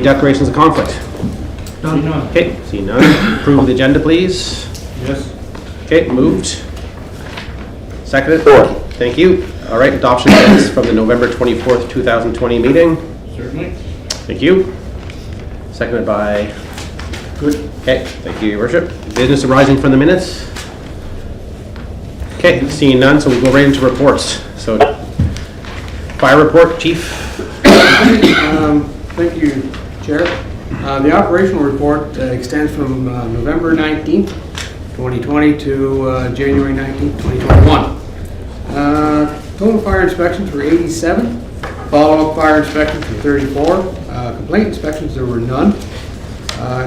declarations of conflict? None. Okay, see none. Approve the agenda, please. Yes. Okay, moved. Seconded. Thank you. All right, adoption of minutes from the November 24th, 2020 meeting. Certainly. Thank you. Seconded by... Good. Okay, thank you, Your Worship. Business arising from the minutes? Okay, seeing none, so we'll go right into reports. So, fire report, Chief. Thank you, Chair. The operational report extends from November 19th, 2020 to January 19th, 2021. Total fire inspections were 87. Follow-up fire inspections were 34. Complaint inspections, there were none.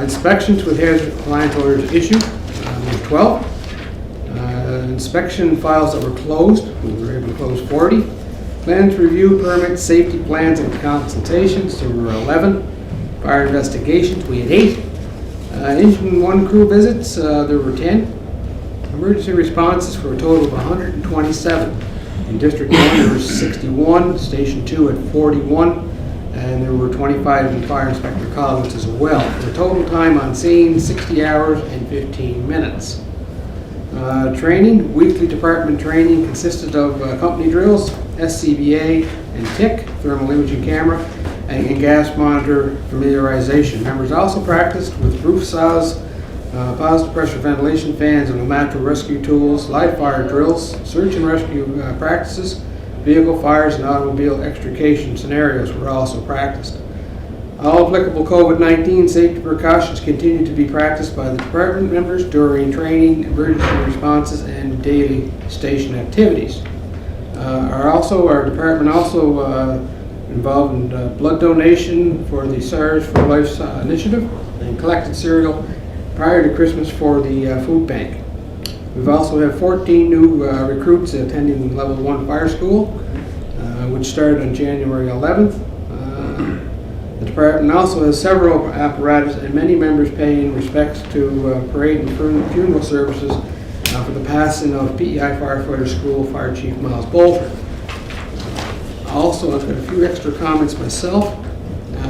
Inspections with hazard compliance orders issued, there were 12. Inspection files that were closed, we were able to close 40. Plans review, permits, safety plans, and consultations, there were 11. Fire investigations, we had 8. Engine 1 crew visits, there were 10. Emergency responses for a total of 127. In District 1, there were 61, Station 2 at 41, and there were 25 in fire inspector columns as well. The total time on scene, 60 hours and 15 minutes. Training, weekly department training consisted of company drills, SCBA and TIC, thermal imaging camera, and gas monitor familiarization. Members also practiced with roof saws, positive pressure ventilation fans, and natural rescue tools, live fire drills, search and rescue practices, vehicle fires, and automobile extrication scenarios were also practiced. All applicable COVID-19 safety precautions continue to be practiced by the department members during training, emergency responses, and daily station activities. Our department also involved in blood donation for the SARS for Life initiative and collected cereal prior to Christmas for the food bank. We've also had 14 new recruits attending level 1 fire school, which started on January 11th. The department also has several apparatus and many members paying respects to parade and funeral services for the passing of PEI Firefighter School Fire Chief Miles Bolter. Also, I've got a few extra comments myself.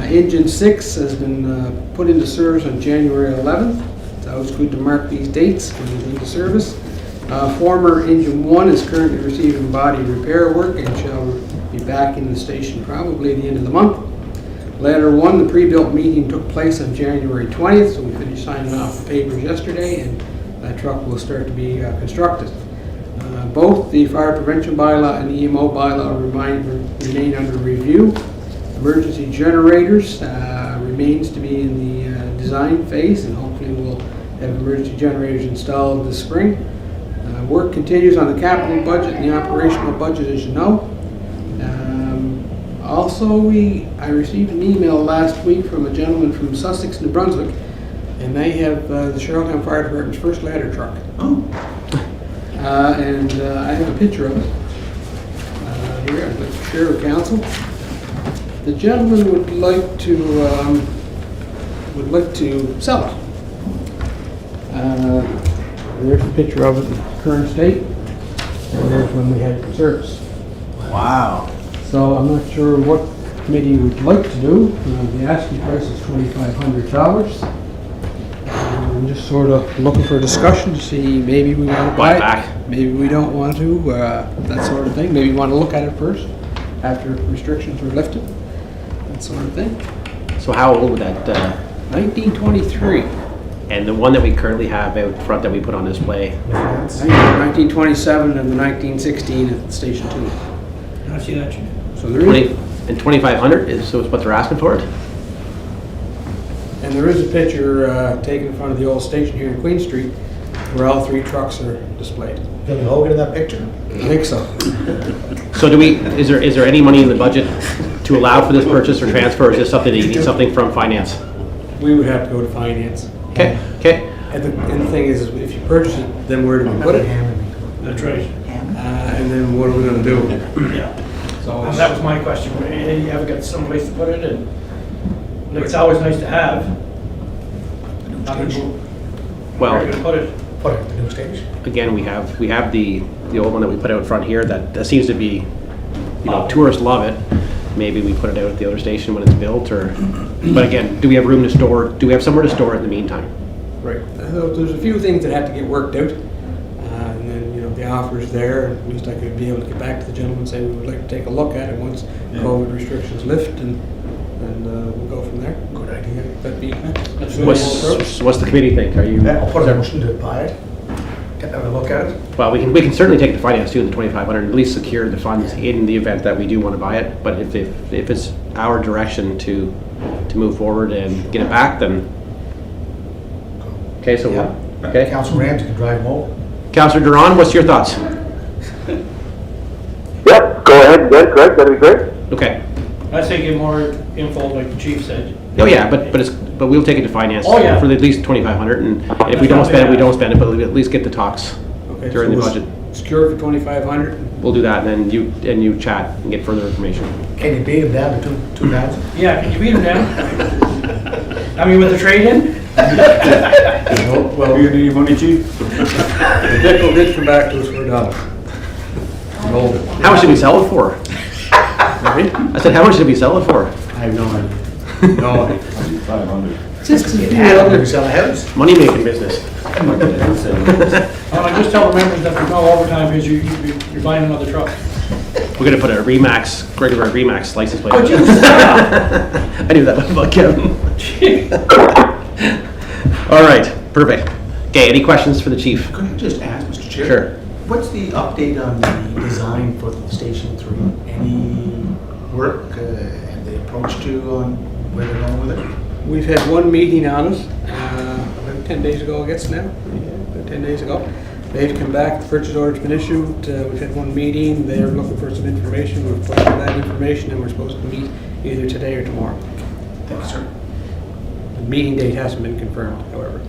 Engine 6 has been put into service on January 11th. It's always good to mark these dates when you leave the service. Former Engine 1 is currently receiving body repair work and shall be back in the station probably at the end of the month. Ladder 1, the pre-built meeting took place on January 20th, so we finished signing off the papers yesterday, and that truck will start to be constructed. Both the fire prevention bylaw and the EMO bylaw remain under review. Emergency generators remains to be in the design phase, and hopefully we'll have emergency generators installed this spring. Work continues on the capital budget and the operational budget, as you know. Also, I received an email last week from a gentleman from Sussex, New Brunswick, and they have the Charlottetown Fire Department's first ladder truck. Oh. And I have a picture of it here. I'd like to share with council. The gentleman would like to sell it. There's a picture of it in current state, and there's when we had it in service. Wow. So I'm not sure what committee would like to do. The asking price is $2,500. I'm just sort of looking for a discussion to see maybe we want to buy it, back. maybe we don't want to, that sort of thing. Maybe we want to look at it first after restrictions are lifted, that sort of thing. So how old would that, 1923. and the one that we currently have out front that we put on display? 1927 and the 1916 at Station 2. I see that. So there 20 is, and 2,500 is so it's what they're asking for it? and there is a picture taken in front of the old station here in Queen Street where all 3 trucks are displayed. Can we hold it in that picture? I think so. So is there any money in the budget to allow for this purchase or transfer, or is this something that you need something from finance? We would have to go to finance. Okay, okay. And the thing is, if you purchase it, then where do we put it? That's right. And then what are we going to do? Yeah. So That was my question. You haven't got someplace to put it, and it's always nice to have. Where are you Well, going to put it? Put it in the new station. again, we have the old one that we put out front here that seems to be, tourists love it. maybe we put it out at the other station when it's built, or, but again, do we have room to store, do we have somewhere to store it in the meantime? Right. There's a few things that had to get worked out. And then, you know, the offer's there. At least I could be able to get back to the gentleman and say we would like to take a look at it once COVID restrictions lift, and we'll go from there. Good idea. That'd be What's the committee think? Are you? I'll put a motion to buy it. Get have a look at it. Well, we can certainly take the finance too, the 2,500, at least secure the funds in the event that we do want to buy it. But if it's our direction to move forward and get it back, then okay. So okay. Council Ramsey can drive them over. Councillor Duran, what's your thoughts? Yep, go ahead, yeah, correct, that'd be great. Okay. I'd say get more info, like the chief said. Oh yeah, but we'll take it to finance Oh, yeah. for at least 2,500, and if we don't spend it, we don't spend it. But we'll at least get the talks okay, during the so budget. Secure for 2,500. We'll do that, and then you chat and get further information. Can you beat him down to two guys? Yeah, can you beat him down? I mean, with the trade-in? Well, you need your money, chief. The nickel did come back to us for $1. Hold it. How much did we sell it for? I said, how much did we sell it for? I have no idea. No idea. 500. Just to Yeah, sell a house. Money making business. I just tell the members that there's no overtime because you're buying another truck. We're gonna put a regular Remax license plate. Oh, you stop! I knew that was about Kevin. All right, perfect. Okay, any questions for the chief? Could I just ask, Mr. Chair? Sure. What's the update on the design for the Station 3? Any work? Have they approached you on where they're going with it? We've had one meeting on it, about 10 days ago, I guess now. Yeah, about 10 days ago. They've come back, the purchase order's been issued, we've had one meeting, they're looking for some information, we've put out that information, and we're supposed to meet either today or tomorrow. Thank you, sir. The meeting date hasn't been confirmed, however.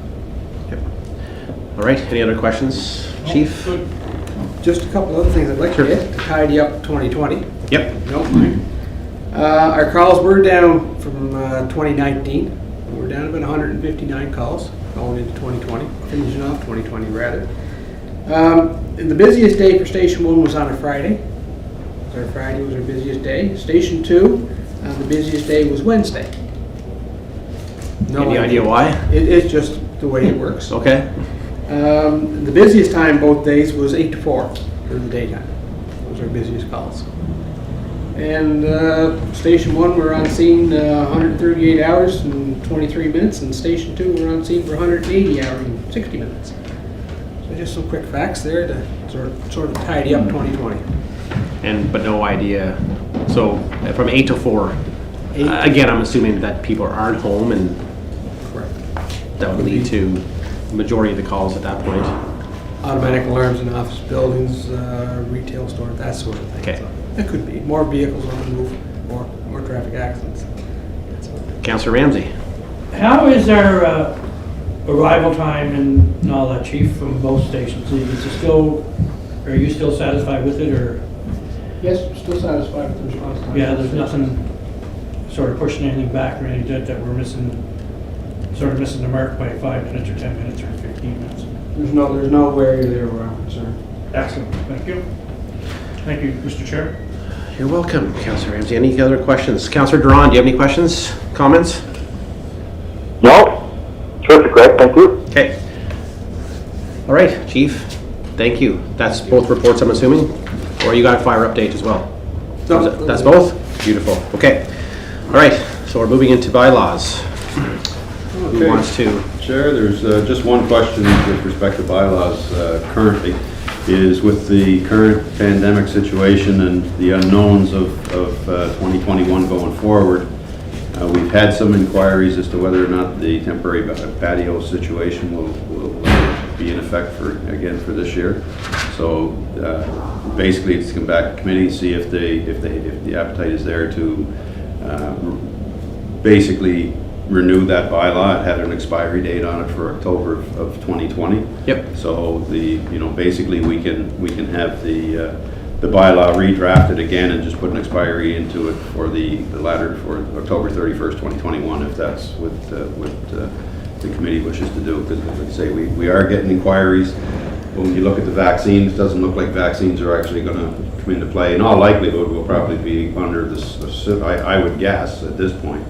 All right, any other questions, chief? Good. Just a couple other things I'd like Sure. to get to tidy up 2020. Yep. If you don't mind. Our calls were down from 2019. We're down about 159 calls going into 2020, finishing off 2020 rather. The busiest day for Station 1 was on a Friday. Our Friday was our busiest day. Station 2, the busiest day was Wednesday. Any idea why? It's just the way it works. Okay. The busiest time both days was 8 to 4 for the daytime. Those are our busiest calls. And Station 1, we're on scene 138 hours and 23 minutes, and Station 2, we're on scene for 180 hours and 60 minutes. So just some quick facts there to sort of tidy up 2020. But no idea. So from 8 to 4. Again, I'm assuming that people aren't home, and Correct. that would lead to the majority of the calls at that point. Automatic alarms in office buildings, retail stores, that sort of thing. Okay. So it could be more vehicles on the move, more traffic accidents. That sort of thing. Councillor Ramsey. How is our arrival time and all that, chief, from both stations? Are you still satisfied with it, or? Yes, still satisfied with the response time. Yeah, there's nothing sort of pushing anything back or anything that we're missing the mark by 5 minutes or 10 minutes or 15 minutes. There's no worry there where I'm concerned. Excellent, thank you. Thank you, Mr. Chair. You're welcome, Councillor Ramsey. Any other questions? Councillor Duran, do you have any questions, comments? No, terrific, Greg, thank you. Okay. All right, chief, thank you. That's both reports, I'm assuming? Or you got a fire update as well? No, That's both? Beautiful, okay. All right, so we're moving into bylaws. Who Okay. wants to? Chair, there's just one question with respect to bylaws currently, is with the current pandemic situation and the unknowns of 2021 going forward, we've had some inquiries as to whether or not the temporary patio situation will be in effect for this year. So basically it's to come back to committee, see if the appetite is there to basically renew that bylaw. It had an expiry date on it for October of 2020. Yep. So basically we can have the bylaw redrafted again and just put an expiry into it for the latter for October 31st, 2021, if that's what the committee wishes to do. Because like I say, we are getting inquiries. When you look at the vaccines, it doesn't look like vaccines are actually going to come into play. In all likelihood, we'll probably be under this, I would guess at this point,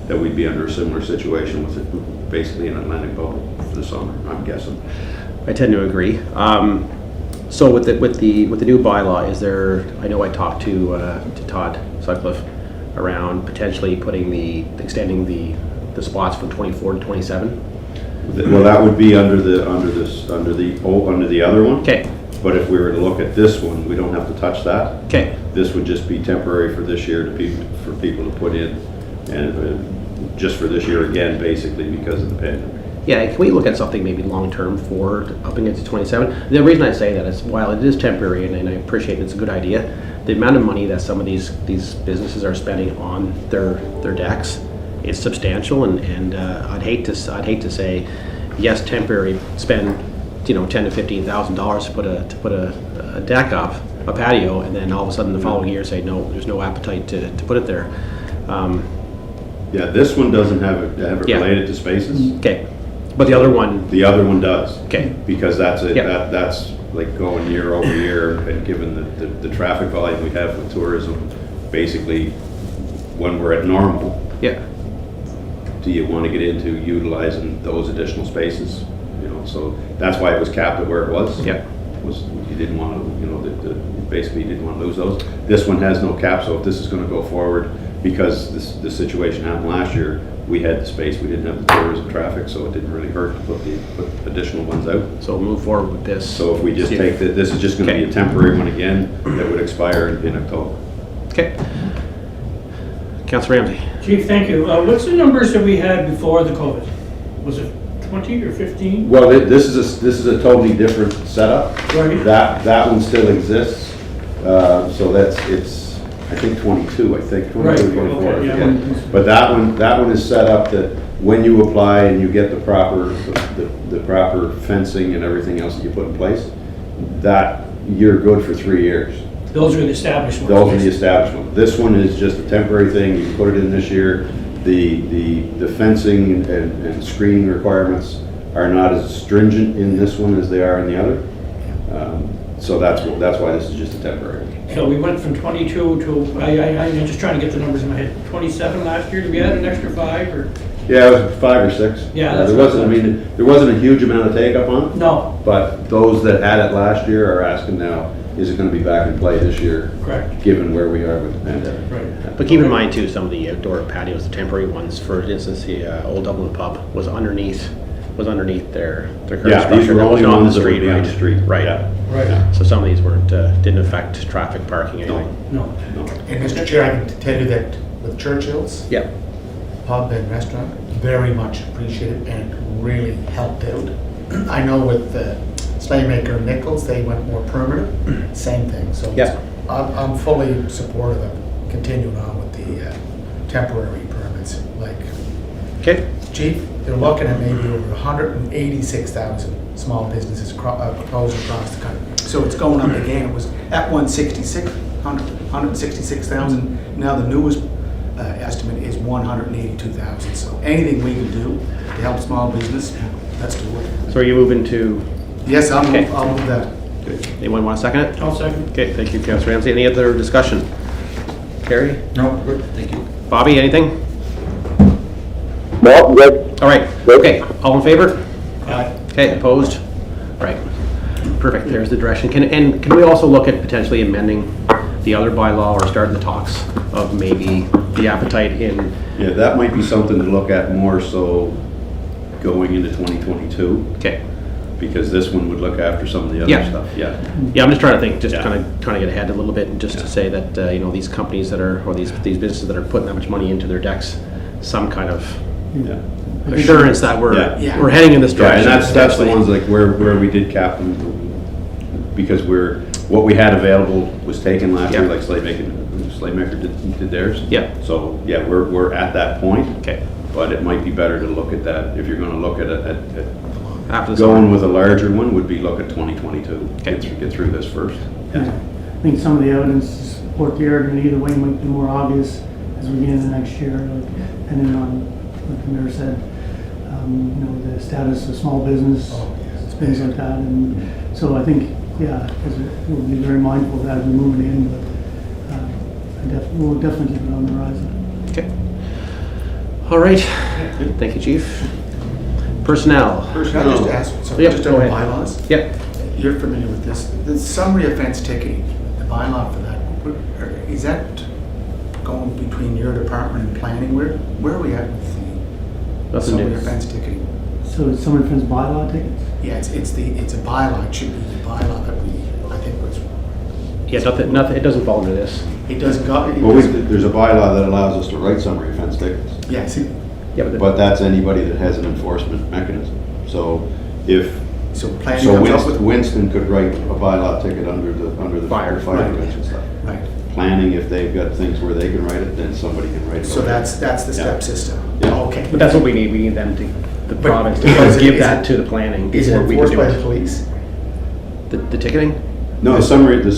that we'd be under a similar situation with it, basically an Atlantic bubble for the summer, I'm guessing. I tend to agree. So with the new bylaw, is there? I know I talked to Todd Sutcliffe around potentially extending the spots from 24 to 27. Well, that would be under the other one. Okay. But if we were to look at this one, we don't have to touch that. Okay. This would just be temporary for this year for people to put in, and just for this year again, basically because of the pandemic. Yeah, can we look at something maybe long-term for upping it to 27? The reason I say that is while it is temporary, and I appreciate it's a good idea, the amount of money that some of these businesses are spending on their decks is substantial, and I'd hate to say, yes, temporary, spend $10,000 to $15,000 to put a deck up, a patio, and then all of a sudden the following year say no, there's no appetite to put it there. Yeah, this one doesn't have it Yeah. related to spaces. Okay, but the other one. The other one does. Okay. Because that's it. Yeah. That's like going year over year, and given the traffic volume we have with tourism, basically when we're at normal, Yeah. do you want to get into utilizing those additional spaces? So that's why it was capped at where it was. Yeah. You didn't want to, basically you didn't want to lose those. This one has no cap, so if this is going to go forward, because this situation happened last year, we had the space, we didn't have the tourism traffic, so it didn't really hurt to put additional ones out. So we'll move forward with this. So if we just take this is just going to be a temporary one again that would expire in October. Okay. Councilor Ramsey. Chief, thank you. What's the numbers that we had before the COVID? Was it 20 or 15? Well, this is a totally different setup. Right. That one still exists. So it's I think 22. I think 22, Right, 24. okay, yeah. Yeah. But that one is set up that when you apply and you get the proper fencing and everything else that you put in place, that you're good for 3 years. Those are the established ones. Those are the established ones. This one is just a temporary thing. You can put it in this year. The fencing and screening requirements are not as stringent in this one as they are in the other. So that's why this is just a temporary. So we went from 22 to, I'm just trying to get the numbers in my head, 27 last year. Did we add an extra 5 or? Yeah, it was 5 or 6. Yeah, that's there wasn't. I mean, there wasn't a huge amount of take up on it. No. But those that had it last year are asking now, is it going to be back in play this year? Correct. Given where we are with the pandemic. Right. But keep in mind too, some of the outdoor patios, the temporary ones, for instance, the Old Dublin Pub was underneath their current Yeah, structure. these were That only wasn't on ones the that would street, be on right? the street. Right. Yeah. Right. So some of these didn't affect traffic, parking, anything. No. No. And Mr. Chair, I can tell you that with Churchill's Yeah. pub and restaurant, very much appreciated and really helped out. I know with Slaymaker and Nichols, they went more permanent, same thing. So Yeah. I'm fully supportive of continuing on with the temporary permits. Like, Okay. Chief, they're looking at maybe over 186,000 small businesses proposed across the country. So it's going up again. It was at 166,000. Now the newest estimate is 182,000. So anything we can do to help small business, let's do it. So are you moving to, Yes, I'll Okay. move that. anyone want to second it? I'll second. Okay, thank you, Councilor Ramsey. Any other discussion? Carrie? No, good, thank you. Bobby, anything? No, good. All right, Good. okay, all in favor? Aye. Okay, opposed? Right, perfect, there's the direction. Can we also look at potentially amending the other bylaw or starting the talks of maybe the appetite in, Yeah, that might be something to look at more so going into 2022, okay. because this one would look after some of the Yeah. other stuff, yeah. Yeah, I'm just trying to think, just Yeah. kind of trying to get ahead a little bit and just to say that, these companies that are, or these businesses that are putting that much money into their decks, some kind of Yeah. assurance that Yeah. we're heading in this Yeah, direction. and that's the potentially. ones like where we did cap them, because what we had available was taken last year, Yeah. like Slaymaker did theirs. Yeah. So, yeah, we're at that point. Okay, But it might be better to look at that, if you're gonna look at after the going summer. with a larger one, would be look at 2022. Okay. Get through this first. Yeah. I think some of the evidence to support the argument either way might be more obvious as we get into next year, like, depending on what the mayor said, the status of small business, things like that. And so I think yeah, because we'll be very mindful of that as we move in, but we'll definitely keep it on the horizon. Okay. All right. Thank you, Chief. Personnel. Can I just ask, so Yep, just go on ahead. bylaws? Yep. You're familiar with this, the summary offense ticketing, the bylaw for that, is that going between your department and planning? Where are we at with the Nothing summary new. offense ticketing? So it's someone friend's bylaw tickets? Yeah, it's a bylaw, it should be the bylaw that I think was, Yeah, nothing, it doesn't fall under this. it doesn't go. Well, there's a bylaw that allows us to write summary offense tickets, Yeah, see, Yeah, but but that's anybody that has an enforcement mechanism. So if, so planning so comes up with. Winston could write a bylaw ticket under the Fire. fire Right. prevention stuff. Right, Planning, if they've got things where they can write it, then somebody can write it. so that's the Yeah. step system. Yeah. Okay. But that's what we need. We need them to, the But- province, to because give is that it- to the planning Is it before we can enforced do by the it. police? The ticketing? No, the summary, I think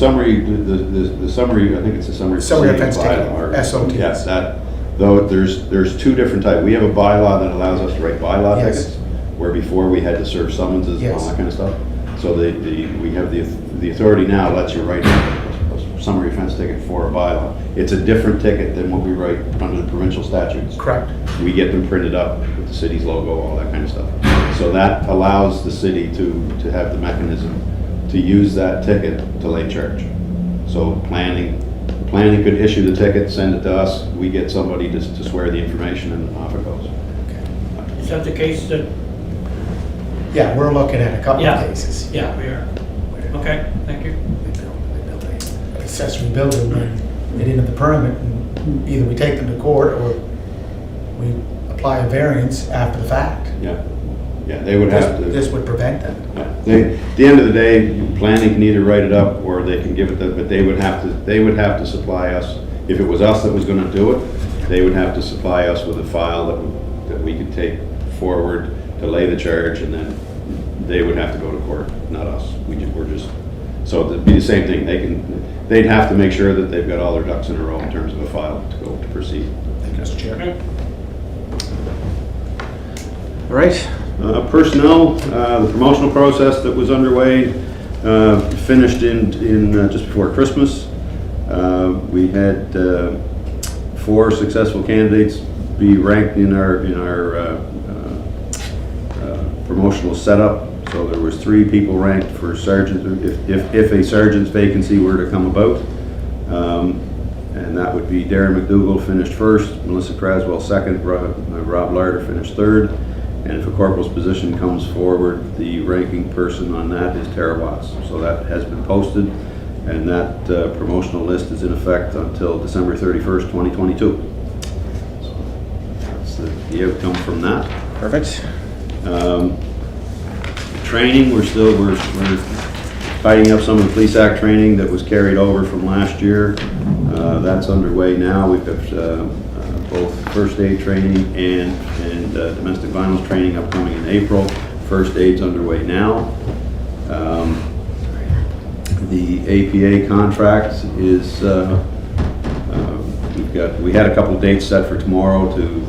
it's the summary. Summary offense bylaw, ticketing, or- SOTs. Yes, that, though, there's two different types. We have a bylaw that allows us to write bylaw Yes. tickets, where before we had to serve summonses and all Yes. that kind of stuff. So we have the authority now lets you write a summary offense ticket for a bylaw. It's a different ticket than what we write under the provincial statutes. Correct. We get them printed up with the city's logo, all that kind of stuff. So that allows the city to have the mechanism to use that ticket to lay charge. So planning could issue the ticket, send it to us, we get somebody to swear the information, and off it goes. Is that the case that, Yeah, we're looking at a couple Yeah. of cases. yeah, we are. Okay, thank you. They built an accessory building and they didn't have the permit, and either we take them to court or we apply a variance after the fact. Yeah, yeah, they would have to. This would prevent that. Yeah. At the end of the day, planning can either write it up or they can give it to, but they would have to supply us, if it was us that was gonna do it, they would have to supply us with a file that we could take forward to lay the charge, and then they would have to go to court, not us. We're just, so it'd be the same thing, they'd have to make sure that they've got all their ducks in a row in terms of a file to proceed. Thank you, Mr. Chair. Okay. All right. Personnel, the promotional process that was underway, finished in just before Christmas. We had 4 successful candidates be ranked in our promotional setup. So there was 3 people ranked for sergeant, if a sergeant's vacancy were to come about. And that would be Darren McDougall finished first, Melissa Craswell second, Rob Larder finished third. And if a corporal's position comes forward, the ranking person on that is Tara Watts. So that has been posted, and that promotional list is in effect until December 31st, 2022. So that's the outcome from that. Perfect. Training, we're fighting up some of the Police Act training that was carried over from last year. That's underway now. We've got both first aid training and domestic violence training upcoming in April. First aid's underway now. The APA contract is, we had a couple of dates set for tomorrow to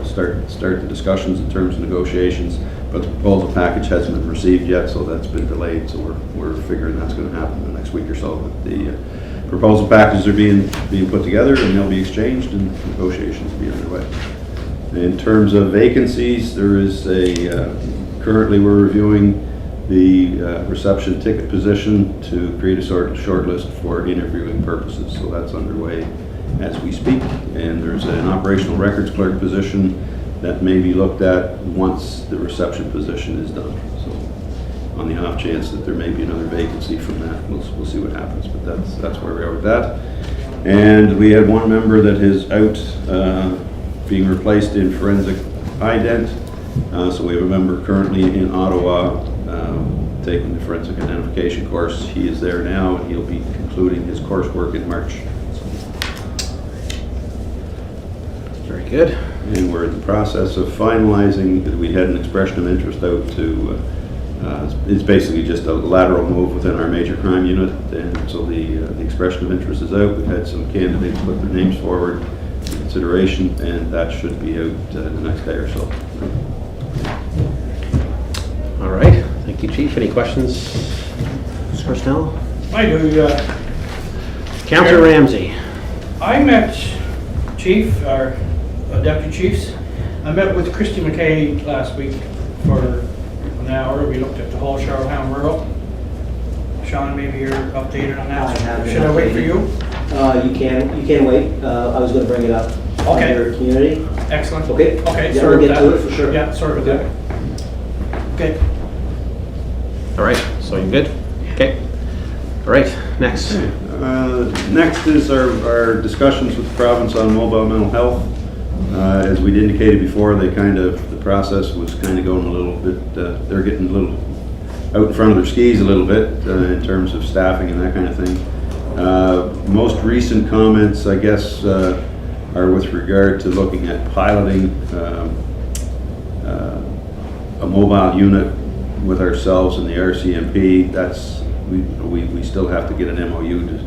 start the discussions in terms of negotiations, but the proposal package hasn't been received yet, so that's been delayed, so we're figuring that's gonna happen in the next week or so. But the proposal packages are being put together, and they'll be exchanged, and negotiations will be underway. In terms of vacancies, there is currently we're reviewing the reception ticket position to create a short list for interviewing purposes. So that's underway as we speak. And there's an operational records clerk position that may be looked at once the reception position is done. So on the off chance that there may be another vacancy from that, we'll see what happens. But that's where we are with that. And we had one member that is out being replaced in forensic ident. So we have a member currently in Ottawa taking the forensic identification course. He is there now, and he'll be concluding his coursework in March. Very good. And we're in the process of finalizing, we had an expression of interest out to, it's basically just a lateral move within our major crime unit, and so the expression of interest is out. We've had some candidates put their names forward for consideration, and that should be out the next day or so. All right. Thank you, Chief. Any questions? personnel? I do, Councillor Ramsey. I met Chief, our deputy chiefs. I met with Christy McKay last week for an hour. We looked at the whole Charlottetown Rural. Sean, maybe you're updated on that. I have been Should I wait for updated. you? You can wait. I was gonna bring it up. Okay. Under community. Excellent. Okay. Okay, Yeah, sorry we'll get about to that. it for sure. Yeah, sorry about that. Okay. All right, so you good? Okay. All right, next. Next is our discussions with the province on mobile mental health. As we'd indicated before, the process was kind of going a little bit, they're getting a little out in front of their skis a little bit in terms of staffing and that kind of thing. Most recent comments, I guess, are with regard to looking at piloting a mobile unit with ourselves and the RCMP. That's, we still have to get an MOU to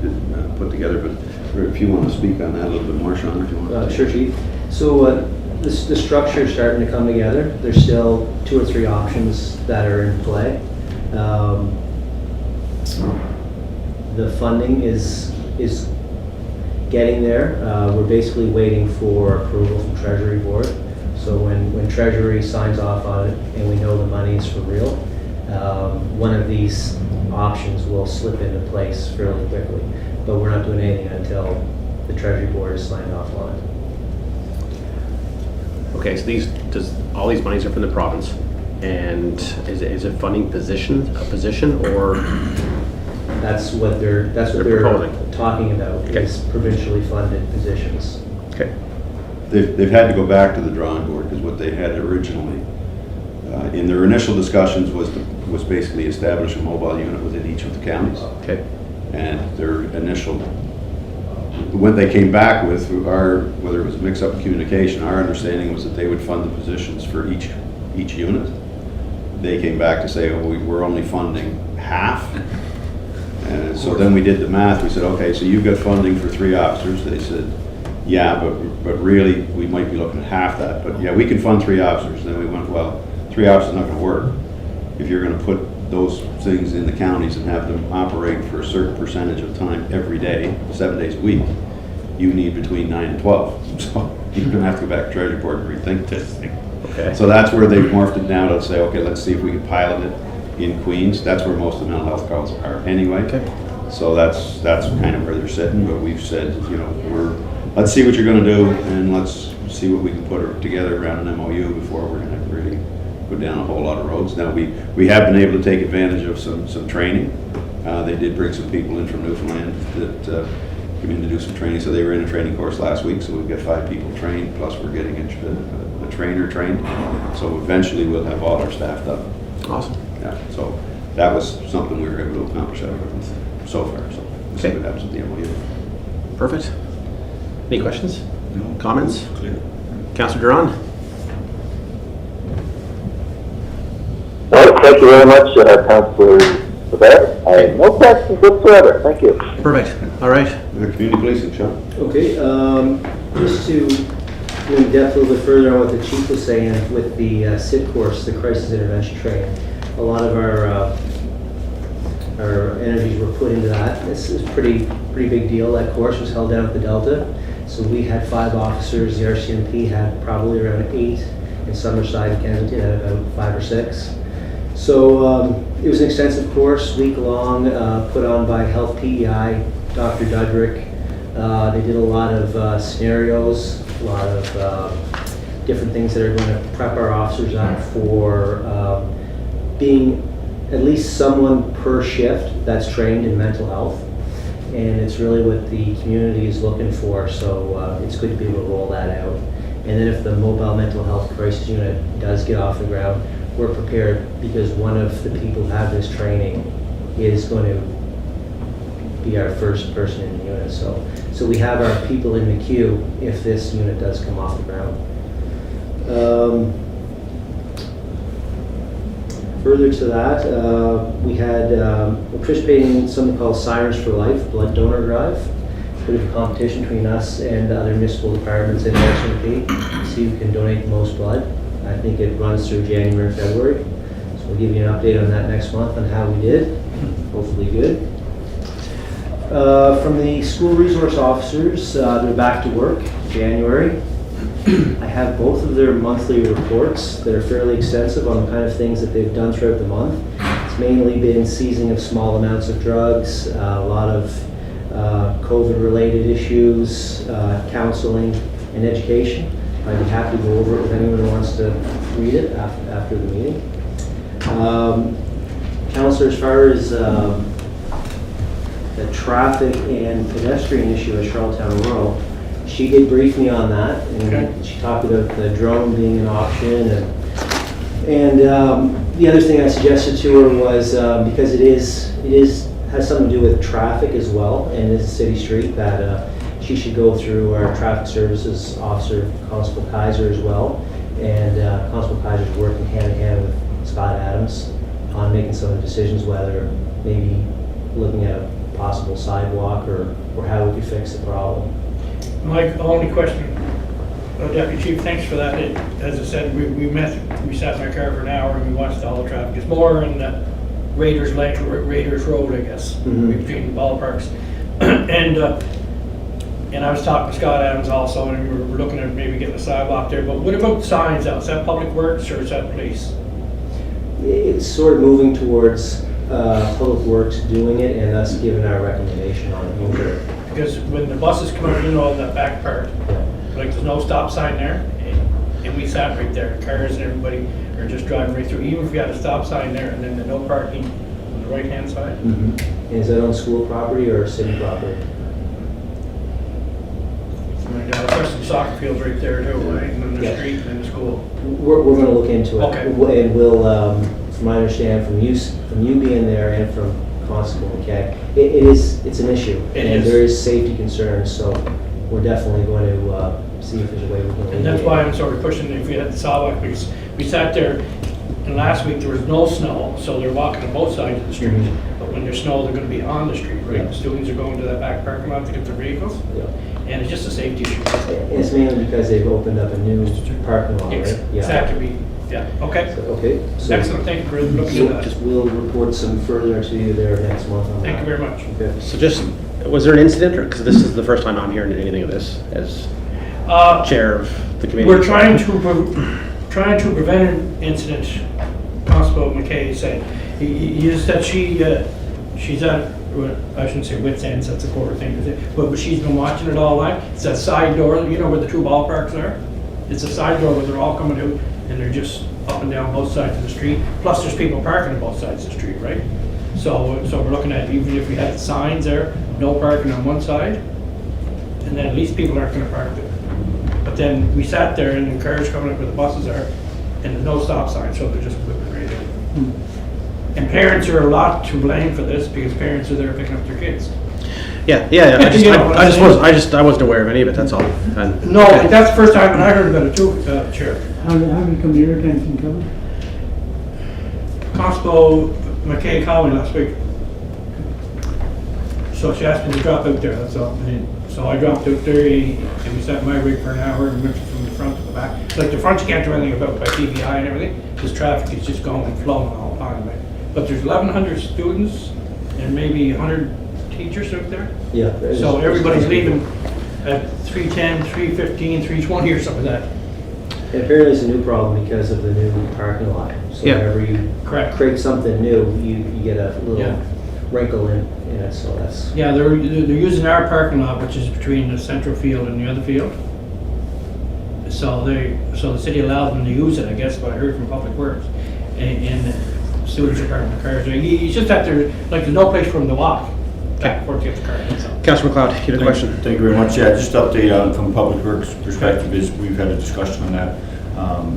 put together, but if you want to speak on that a little bit more, Sean, if you want. Sure, Chief. So the structure is starting to come together. There's still 2 or 3 options that are in play. The funding is getting there. We're basically waiting for approval from Treasury Board. So when Treasury signs off on it and we know the money is for real, one of these options will slip into place fairly quickly. But we're not doing anything until the Treasury Board is signed off on it. Okay, so all these monies are from the province, and is it funding a position, or? That's what they're proposing. talking about, Okay. is provincially funded positions. Okay. They've had to go back to the drawing board because what they had originally, in their initial discussions, was basically establish a mobile unit within each of the counties. Okay. And their initial, what they came back with, whether it was mix-up in communication, our understanding was that they would fund the positions for each unit. They came back to say, oh, we're only funding half. And so then we did the math. We said, okay, so you've got funding for 3 officers. They said, yeah, but really we might be looking at half that. But yeah, we can fund 3 officers. And then we went, well, 3 officers is not going to work. If you're going to put those things in the counties and have them operate for a certain percentage of time every day, 7 days a week, you need between 9 and 12. So you're going to have to go back to Treasury Board and rethink this thing. Okay. So that's where they've morphed it now to say, okay, let's see if we can pilot it in Queens. That's where most of the mental health calls are anyway. Okay. So that's kind of where they're sitting, but we've said, you know, let's see what you're going to do, and let's see what we can put together around an MOU before we're going to really go down a whole lot of roads. Now, we have been able to take advantage of some training. They did bring some people in from Newfoundland that came in to do some training, so they were in a training course last week, so we've got 5 people trained, plus we're getting a trainer trained. So eventually we'll have all our staff done. Awesome. Yeah, so that was something we were able to accomplish out of it so far, so we'll see Okay. what happens with the MOU. Perfect. Any questions? No. Comments? Clear. Councillor Duran? Well, thank you very much, Councillor Babette. I have no questions whatsoever. Thank you. Perfect. All right. Community policing, Sean? Okay, just to go in depth a little bit further on what the chief was saying with the SIT course, the crisis intervention training. A lot of our energies were put into that. This is pretty big deal. That course was held down at the Delta. So we had 5 officers. The RCMP had probably around 8. In Summerside and Kensington had about 5 or 6. So it was an extensive course, week-long, put on by Health PEI, Dr. Dudrick. They did a lot of scenarios, a lot of different things that are going to prep our officers up for being at least someone per shift that's trained in mental health. And it's really what the community is looking for, so it's good to be able to roll that out. And then if the mobile mental health crisis unit does get off the ground, we're prepared because one of the people who have this training is going to be our first person in the unit. So we have our people in the queue if this unit does come off the ground. Further to that, we had participating in something called Sirens for Life blood donor drive. Bit of a competition between us and other municipal departments in RCMP to see who can donate the most blood. I think it runs through January and February. So we'll give you an update on that next month on how we did. hopefully good. From the school resource officers, they're back to work January. I have both of their monthly reports that are fairly extensive on the kind of things that they've done throughout the month. It's mainly been seizing of small amounts of drugs, a lot of COVID-related issues, counseling, and education. I'd be happy to go over it if anyone wants to read it after the meeting. Councillor, as far as the traffic and pedestrian issue at Charlottetown Rural, she did brief me on that, and she talked about the drone being an option, and the other thing I suggested to her was because it has something to do with traffic as well, and it's a city street, that she should go through our traffic services officer, Constable Kaiser, as well, and Constable Kaiser is working hand in hand with Scott Adams on making some of the decisions, whether maybe looking at a possible sidewalk or how we could fix the problem. My only question, Deputy Chief, thanks for that. As I said, we sat in my car for an hour and we watched all the traffic. It's more in the Raiders Road, I guess, between the ballparks. And I was talking to Scott Adams also, and we were looking at maybe getting a sidewalk there. But what about signs out? Is that Public Works or is that police? It's sort of moving towards Public Works doing it and us giving our recommendation on it. Because when the buses come out, on that back part, like there's no stop sign there, and we sat right there. Cars and everybody are just driving right through. Even if we had a stop sign there, and then the no parking on the right-hand side. And is that on school property or city property? And especially soccer fields right there too, right? And then the street and then the school. We're going to look into it. Okay. And we'll, from my understanding, from you being there and from Constable McKay, it's an issue. And there is safety concerns, so we're definitely going to see if there's a way we can. And that's why I'm sort of pushing if we had the sidewalk, because we sat there, and last week there was no snow, so they're walking on both sides of the street. But when there's snow, they're going to be on the street, right? The students are going to that back parking lot to get their vehicles. And it's just a safety issue. It's mainly because they've opened up a new parking lot, right? Exactly. Yeah. Okay. Okay. So Excellent. Thank you for looking at that. we'll report some further to you there next month on that. Thank you very much. Okay. So just, was there an incident, or, because this is the first time I'm hearing anything of this as chair of the committee? We're trying to prevent an incident. Constable McKay said he just said she's at, I shouldn't say wit's ends, that's a poor thing to say, but she's been watching it all night. It's that side door, where the two ballparks are. It's a side door where they're all coming out and they're just up and down both sides of the street. Plus there's people parking on both sides of the street, right? So we're looking at, even if we had the signs there, no parking on one side, and then at least people aren't gonna park there. But then we sat there and the cars coming up where the buses are, and there's no stop sign, so they're just whipping right in. And parents are a lot to blame for this, because parents are there picking up their kids. Yeah. I wasn't aware of any of it. That's all. And, No, that's the first time I heard about it too, Chair. How did it come to your attention, Kevin? Constable McKay called me last week. So she asked me to drop out there, that's all. And so I dropped out there, and we sat in my rig for an hour and went from the front to the back. Like the front you can't do anything about by TVI and everything, because traffic is just going and flowing all the time. Right? But there's 1,100 students and maybe 100 teachers out there. Yeah. So everybody's leaving at 3:10, 3:15, 3:20 or something like that. And apparently it's a new problem because of the new parking lot. So whenever you create something new, you get a little wrinkle in it, so that's... Yeah, they're using our parking lot, which is between the central field and the other field. So the city allows them to use it, I guess, what I heard from Public Works. And the students are parking their cars. It's just that there's no place for them to walk back and forth to get the car. Councillor McLeod, you had a question? Thank you very much. Yeah, just update from Public Works perspective is we've had a discussion on that.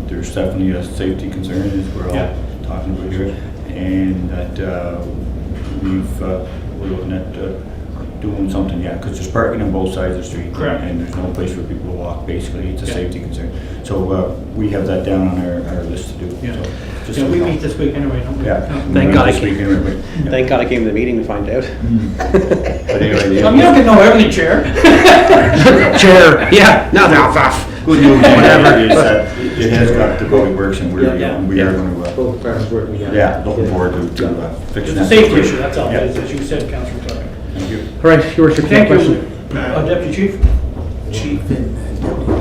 There's definitely a safety concern, as we're all talking about here, and that we're looking at doing something, because there's parking on both sides of the street. Correct. And there's no place for people to walk, basically. It's a safety concern. So we have that down on our list to do. Yeah. So We meet this week anyway, don't we? Yeah. Thank God I This week anyway, but, Thank God I came to the meeting to find out. But anyway, You don't get to know everything, Chair. Chair, yeah, no, Good news, whatever, is that it has got to go, it works, and we are Yeah. going to, Both departments working together. yeah, looking forward to fixing It's a that. safety situation. issue, that's all, Yeah. as you said, Councilor Tucker. Thank you. All right, your worship, Thank question. you, Deputy Chief. Chief and Deputy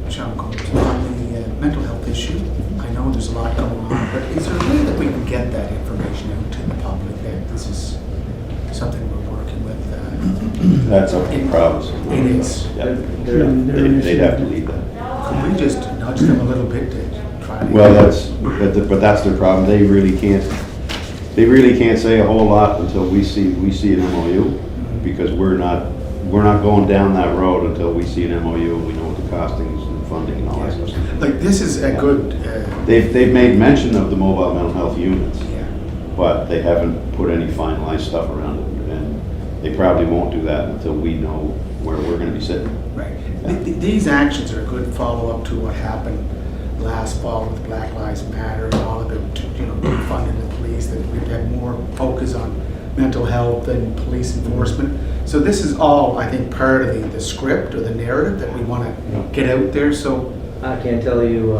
Sean Combs, on the mental health issue, I know there's a lot going on, but is there a way that we can get that information out to the public that this is something we're working with? That's up to the province. It is. Yeah. They'd They'd have to lead that. Could we just nudge them a little bit to try to? Well, but that's their problem. They really can't say a whole lot until we see an MOU, because we're not going down that road until we see an MOU and we know what the costings and funding and all that stuff. Like, this is a good, They've made mention of the mobile mental health units, yeah. but they haven't put any finalized stuff around it, and they probably won't do that until we know where we're gonna be sitting. Right. These actions are a good follow-up to what happened last fall with Black Lives Matter and all about, funding the police, that we've had more focus on mental health and police enforcement. So this is all, I think, part of the script or the narrative that we want to get out there, so. I can tell you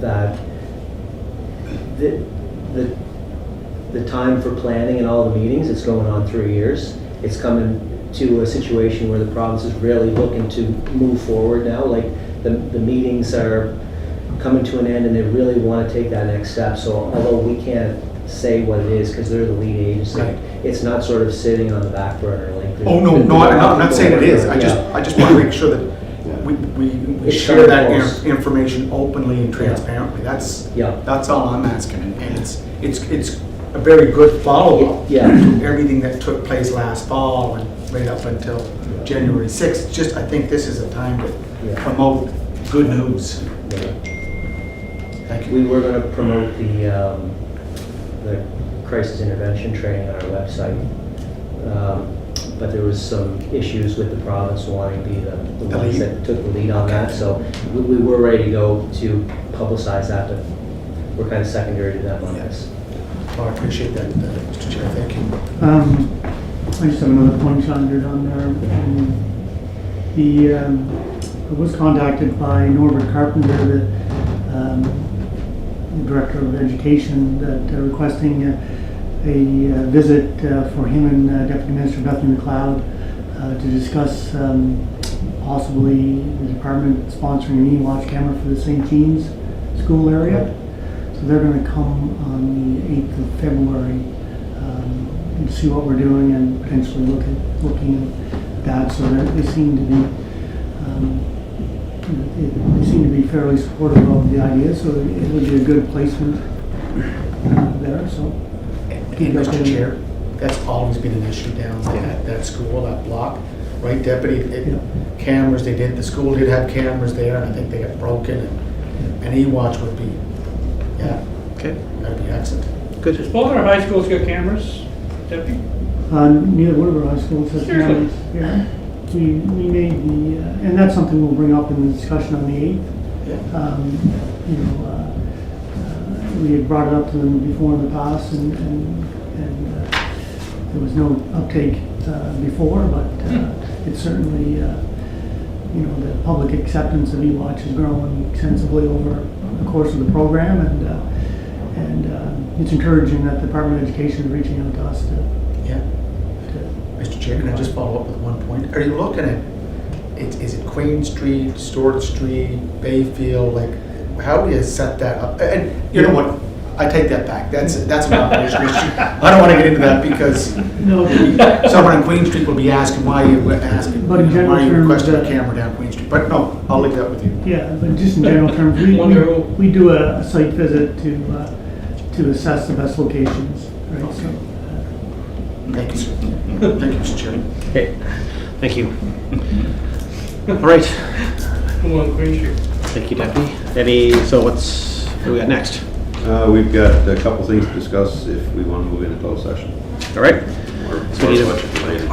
that the time for planning and all the meetings, it's going on 3 years. It's coming to a situation where the province is really looking to move forward now. Like the meetings are coming to an end and they really want to take that next step. So although we can't say what it is because they're the lead agency, Right. it's not sort of sitting on the back burner. Like Oh, no, I'm not saying it is. I just want to make sure that we It's share coming that close. information openly and transparently. Yeah. That's all I'm asking. And it's a very good follow-up Yeah. to everything that took place last fall and right up until January 6th. Just, I think this is a time to Yeah. promote good news. Yeah. Thank you. We were going to promote the crisis intervention training on our website, but there was some issues with the province wanting to be the ones lead? that took the lead on Okay. that. So we were ready to go to publicize that, but we're kind of secondary to them on this. Oh, I appreciate that, Mr. Chair. Thank you. I just have another point under on there. I was contacted by Norbert Carpenter, the Director of Education, that requesting a visit for him and Deputy Minister Bethany McLeod to discuss possibly the department sponsoring an e-watch camera for the St. Jean's school area. So they're going to come on the 8th of February and see what we're doing and potentially looking at that. So that they seem to be fairly supportive of the idea. So it would be a good placement there. So. And Mr. Chair, that's always been an issue down at that school, that block, right, Deputy? Cameras, the school did have cameras there, and I think they got broken, and an e-watch would be, Okay, that'd be excellent. good. Does both our high schools got cameras, Deputy? Neither one of our high schools has Seriously? cameras. Yeah. We made and that's something we'll bring up in the discussion on the 8th. Yeah. We had brought it up to them before in the past, and there was no uptake before, but it's certainly, the public acceptance of e-watch has grown extensively over the course of the program, and it's encouraging that the Department of Education is reaching out to us to. Yeah. Mr. Chair, can I just follow up with one point? Are you looking at, is it Queen Street, Stewart Street, Bayfield, like, how do you set that up? And you know what, I take that back, that's an operational issue. I don't want to get into that because No, someone on Queen Street will be asking why you asking, But in general why you terms, requesting a camera down Queen Street. But no, I'll leave that with you. yeah, but just in general terms, we do a site visit to assess the best locations, right? So, Thank you, sir. Thank you, Mr. Chair. Okay, thank you. All right, Come on, Queen Street. thank you, Deputy. So what do we got next? We've got a couple things to discuss if we want to move into closed session. All right, so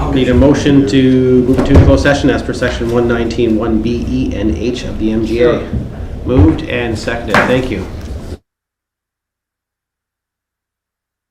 we need a motion to move into closed session as per section 119, 1B, E, and H of the MGA. Moved and seconded, thank you.